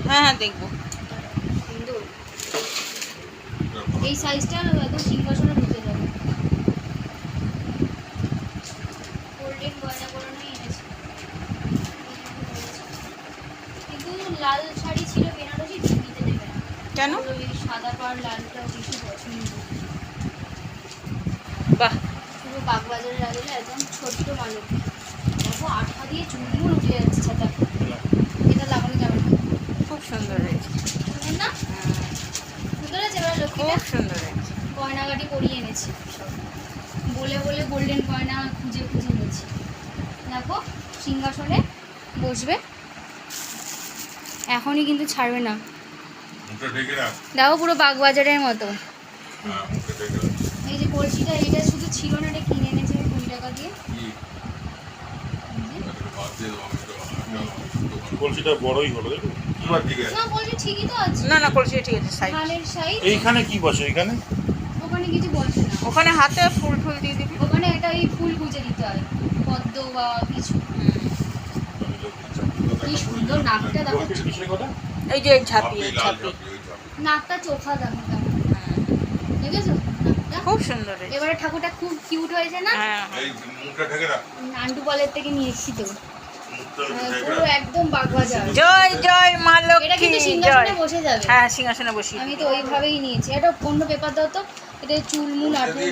হ্যাঁ হ্যাঁ দেখবো। সুন্দর এই সাইজটা একদম সিংহাসনে ঢুকে যাবে। গোল্ডেন গয়না করানোই এনেছি, কিন্তু লাল শাড়ি ছিল বেনারসি, নিতে দেবে না। কেন? ওই সাদা পাড় লালটা বেশি পছন্দ। বাহ, পুরো বাগবাজারের আগে একদম ছোট্ট মালক, দেখো আঠা দিয়ে চুলগুলো উঠে যাচ্ছে ছাতা। এটা লাগানো যাবে না। খুব সুন্দর হয়েছে। সুন্দর না? সুন্দর আছে। এবার খুব লক্ষ্মীটা সুন্দর হয়েছে। গয়নাগাটি পরিয়ে এনেছি সব, বলে বলে গোল্ডেন গয়না খুঁজে খুঁজে এনেছি। দেখো সিংহাসনে বসবে, এখনই কিন্তু ছাড়বে না। দেখো পুরো বাগবাজারের মতো। এই যে কলসিটা, এটা শুধু ছিল না, এটা কিনে এনেছে 20 টাকা দিয়ে। কলসিটা বড়ই হলো দেখো। না কলসি ঠিকই তো আছে। না না, কলসি ঠিক আছে। সাইজ থালের সাইজ। এইখানে কি বসে এইখানে? ওখানে কিছু বলছে না, ওখানে হাতে ফুল ফুল দিয়ে দিবি। ওখানে একটা এই ফুল গুজে দিতে হয়, পদ্ম বা কিছু। কি সুন্দর নাকটা দেখো, এই যে ঝাঁপিয়ে ঝাঁপিয়ে নাকটা চোখা দেখো কেমন। দেখেছো নাকটা? খুব সুন্দর হয়েছে। এবারে ঠাকুরটা খুব কিউট হয়েছে না? হ্যাঁ নান্টু বলের থেকে নিয়ে এসেছি তো। পুরো একদম বাগবাজার। জয় জয় মা এটা লক্ষ্মী কিন্তু জয়। সিংহাসনে বসে যাবে। হ্যাঁ সিংহাসনে বসিয়ে আমি তো ওইভাবেই নিয়েছি। এটা অন্য পেপার দাও তো, এটা চুলমুল আটকে